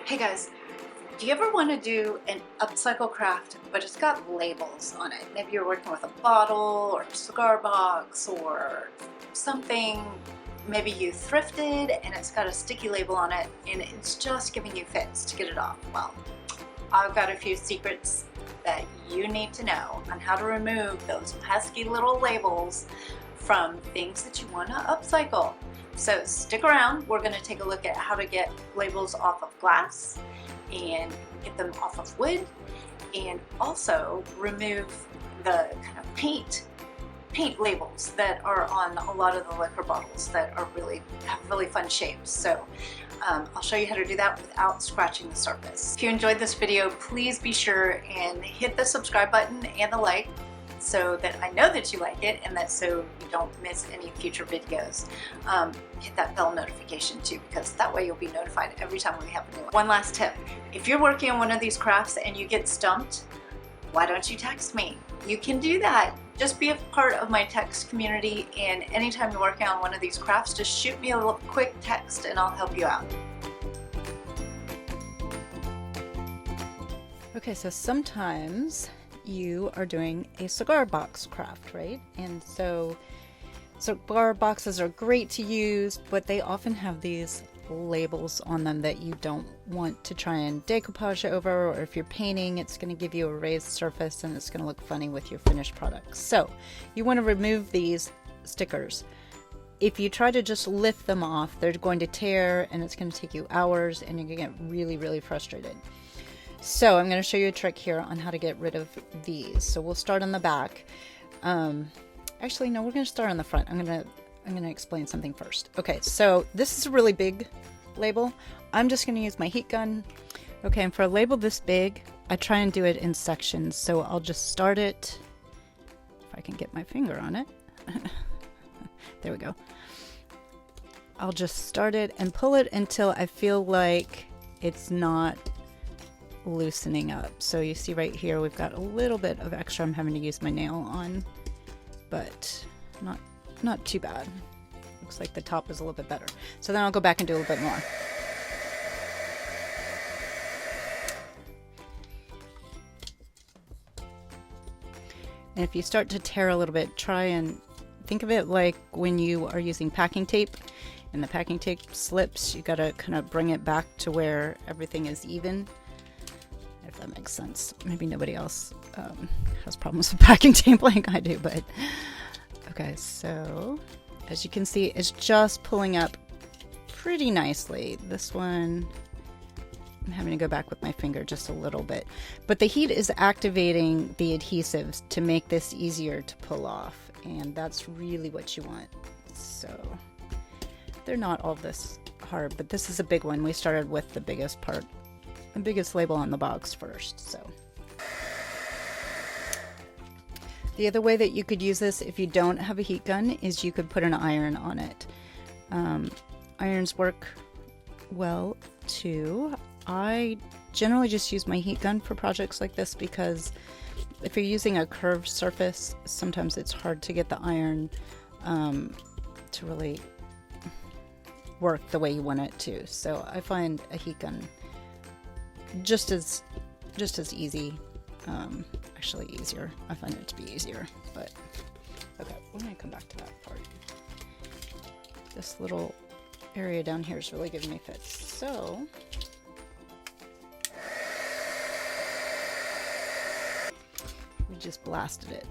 Hey guys, do you ever want to do an upcycle craft, but it's got labels on it? Maybe you're working with a bottle or a cigar box or something. Maybe you thrifted and it's got a sticky label on it and it's just giving you fits to get it off. Well, I've got a few secrets that you need to know on how to remove those pesky little labels from things that you want to upcycle. So stick around. We're going to take a look at how to get labels off of glass and get them off of wood, and also remove the kind of paint labels that are on a lot of the liquor bottles that are have really fun shapes. So I'll show you how to do that without scratching the surface. If you enjoyed this video, please be sure and hit the subscribe button and the like so that I know that you like it and that so you don't miss any future videos. Hit that bell notification too, because that way you'll be notified every time we have a new one. One last tip, if you're working on one of these crafts and you get stumped, why don't you text me? You can do that. Just be a part of my text community, and anytime you're working on one of these crafts, just shoot me a little quick text and I'll help you out. Okay, so sometimes you are doing a cigar box craft, right? And so cigar boxes are great to use, but they often have these labels on them that you don't want to try and decoupage over, or if you're painting, it's going to give you a raised surface and it's going to look funny with your finished product. So you want to remove these stickers. If you try to just lift them off, they're going to tear and it's going to take you hours and you're going to get really, really frustrated. So I'm going to show you a trick here on how to get rid of these. So we'll start on the back. Actually, no, we're going to start on the front. I'm going to explain something first. Okay, so this is a really big label. I'm just going to use my heat gun. Okay, and for a label this big, I try and do it in sections. So I'll just start it, if I can get my finger on it. There we go. I'll just start it and pull it until I feel like it's not loosening up. So you see right here we've got a little bit of extra I'm having to use my nail on, but not too bad. Looks like the top is a little bit better. So then I'll go back and do a little bit more. And if you start to tear a little bit, try and think of it like when you are using packing tape and the packing tape slips, you gotta kind of bring it back to where everything is even. If that makes sense. Maybe nobody else has problems with packing tape like I do, but okay, so as you can see, it's just pulling up pretty nicely. This one, I'm having to go back with my finger just a little bit, but the heat is activating the adhesives to make this easier to pull off, and that's really what you want. So they're not all this hard, but this is a big one. We started with the biggest part, the biggest label on the box first. So the other way that you could use this if you don't have a heat gun is you could put an iron on it. Irons work well too. I generally just use my heat gun for projects like this because if you're using a curved surface, sometimes it's hard to get the iron to really work the way you want it to. So I find a heat gun just as easy, actually easier. I find it to be easier, but okay, we're gonna come back to that part. This little area down here is really giving me fits, so we just blasted it.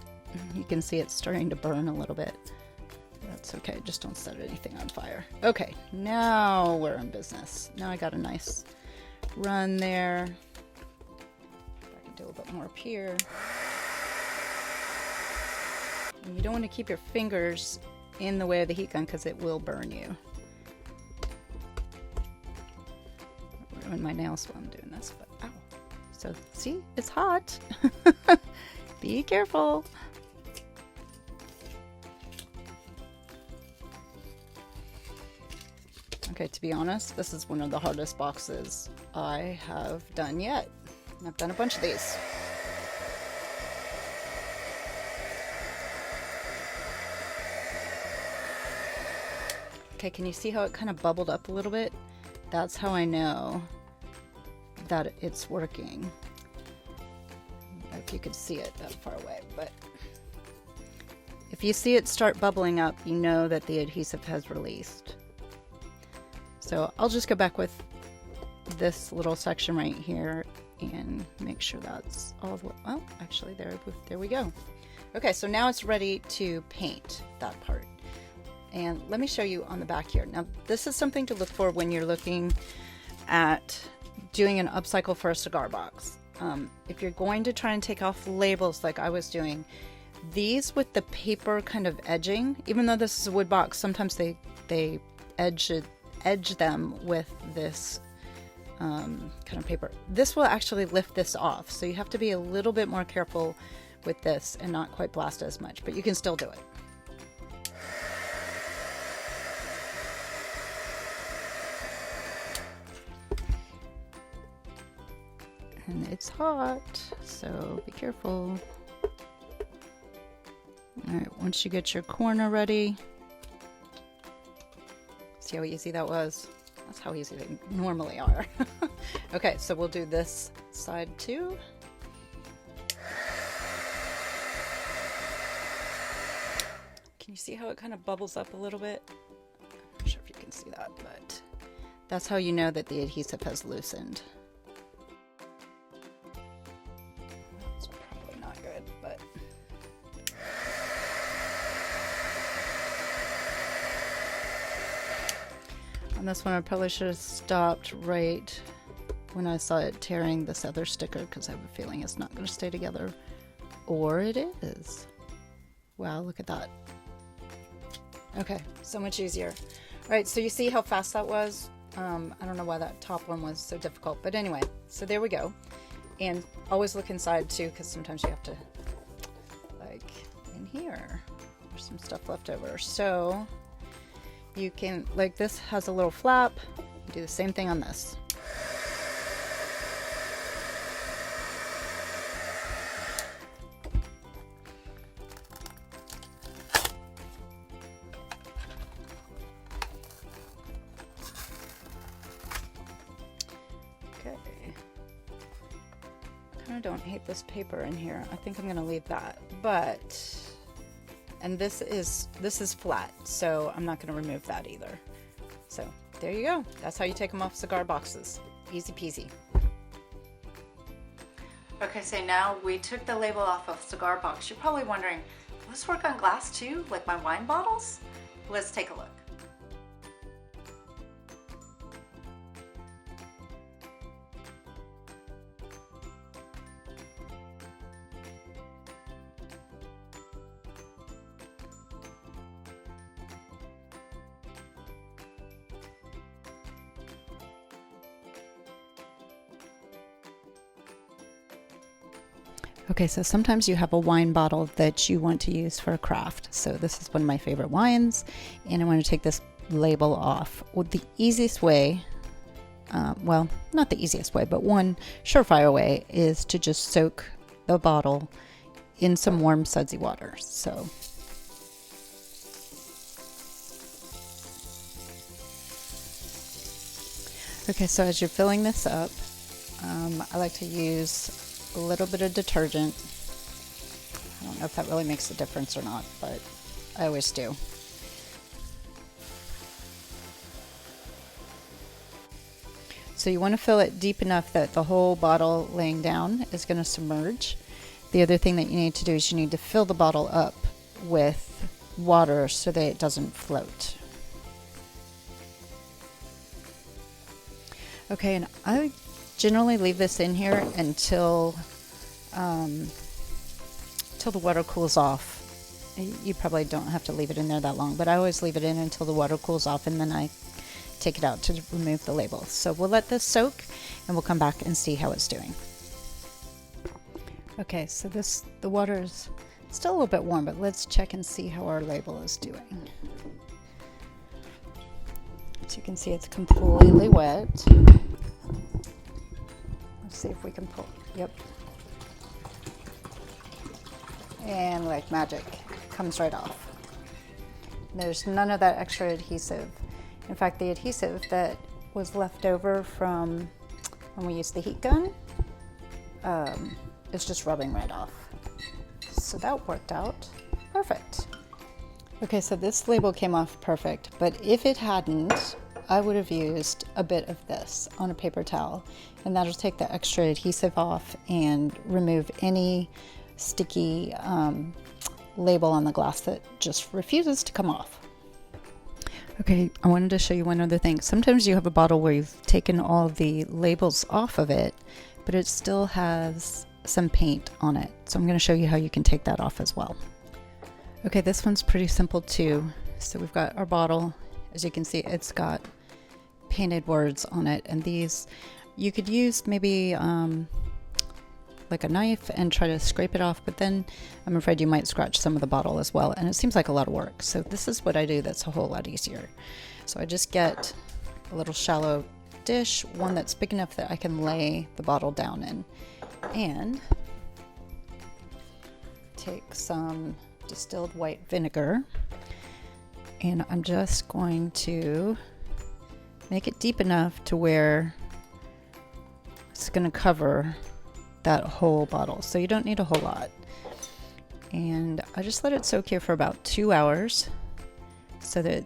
You can see it's starting to burn a little bit. That's okay, just don't set anything on fire. Okay, now we're in business. Now I got a nice run there. I can do a little bit more up here. And you don't want to keep your fingers in the way of the heat gun because it will burn you. I'll ruin my nails while I'm doing this, but ow. So see, it's hot. Be careful. Okay, to be honest, this is one of the hardest boxes I have done yet. I've done a bunch of these. Okay, can you see how it kind of bubbled up a little bit? That's how I know that it's working. I don't know if you could see it that far away, but if you see it start bubbling up, you know that the adhesive has released. So I'll just go back with this little section right here and make sure that's all the way. Oh, actually there we go. Okay, so now it's ready to paint that part. And let me show you on the back here. Now, this is something to look for when you're looking at doing an upcycle for a cigar box. If you're going to try and take off labels like I was doing, these with the paper kind of edging, even though this is a wood box, sometimes they edge them with this kind of paper. This will actually lift this off, so you have to be a little bit more careful with this and not quite blast as much, but you can still do it. And it's hot, so be careful. All right, once you get your corner ready, see how easy that was? That's how easy they normally are. Okay, so we'll do this side too. Can you see how it kind of bubbles up a little bit? I'm not sure if you can see that, but that's how you know that the adhesive has loosened. That's probably not good, but on this one I probably should have stopped right when I saw it tearing this other sticker, because I have a feeling it's not going to stay together. Or it is. Wow, look at that. Okay, so much easier. All right, so you see how fast that was? I don't know why that top one was so difficult, but anyway, so there we go. And always look inside too, because sometimes you have to, like in here, there's some stuff left over. So you can, like this has a little flap, you do the same thing on this. I don't hate this paper in here. I think I'm going to leave that, but, and this is flat, so I'm not going to remove that either. So there you go. That's how you take them off cigar boxes. Easy peasy. Okay, so now we took the label off of cigar box. You're probably wondering, will this work on glass too, like my wine bottles? Let's take a look. Okay, so sometimes you have a wine bottle that you want to use for a craft. So this is one of my favorite wines, and I want to take this label off. Well, the easiest way, well, not the easiest way, but one surefire way is to just soak the bottle in some warm sudsy water. So okay, so as you're filling this up, I like to use a little bit of detergent. I don't know if that really makes a difference or not, but I always do. So you want to fill it deep enough that the whole bottle laying down is going to submerge. The other thing that you need to do is you need to fill the bottle up with water so that it doesn't float. Okay, and I generally leave this in here until the water cools off. You probably don't have to leave it in there that long, but I always leave it in until the water cools off, and then I take it out to remove the label. So we'll let this soak and we'll come back and see how it's doing. Okay, so the water is still a little bit warm, but let's check and see how our label is doing. So you can see it's completely wet. Let's see if we can pull. Yep. And like magic, it comes right off. There's none of that extra adhesive. In fact, the adhesive that was left over from when we use the heat gun, it's just rubbing right off. So that worked out perfect. Okay, so this label came off perfect, but if it hadn't, I would have used a bit of this on a paper towel, and that'll take the extra adhesive off and remove any sticky label on the glass that just refuses to come off. Okay, I wanted to show you one other thing. Sometimes you have a bottle where you've taken all the labels off of it, but it still has some paint on it. So I'm going to show you how you can take that off as well. Okay, this one's pretty simple too. So we've got our bottle. As you can see, it's got painted words on it, and these you could use maybe like a knife and try to scrape it off, but then I'm afraid you might scratch some of the bottle as well, and it seems like a lot of work. So this is what I do that's a whole lot easier. So I just get a little shallow dish, one that's big enough that I can lay the bottle down in, and take some distilled white vinegar, and I'm just going to make it deep enough to where it's going to cover that whole bottle. So you don't need a whole lot. And I just let it soak here for about 2 hours so that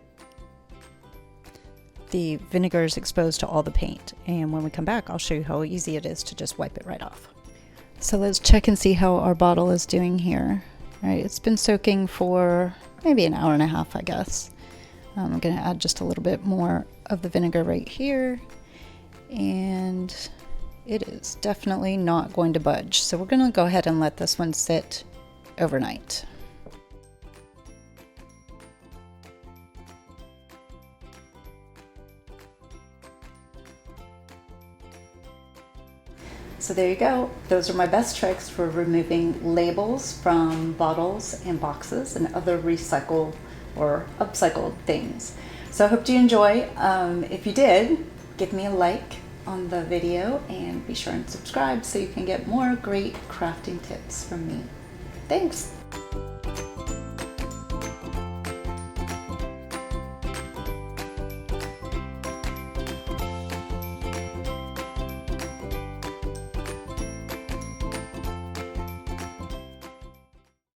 the vinegar is exposed to all the paint. And when we come back, I'll show you how easy it is to just wipe it right off. So let's check and see how our bottle is doing here. All right, it's been soaking for maybe an hour and a half, I guess. I'm going to add just a little bit more of the vinegar right here, and it is definitely not going to budge. So we're going to go ahead and let this one sit overnight. So there you go. Those are my best tricks for removing labels from bottles and boxes and other recycled or upcycled things. So I hope you enjoy. If you did, give me a like on the video and be sure and subscribe so you can get more great crafting tips from me. Thanks.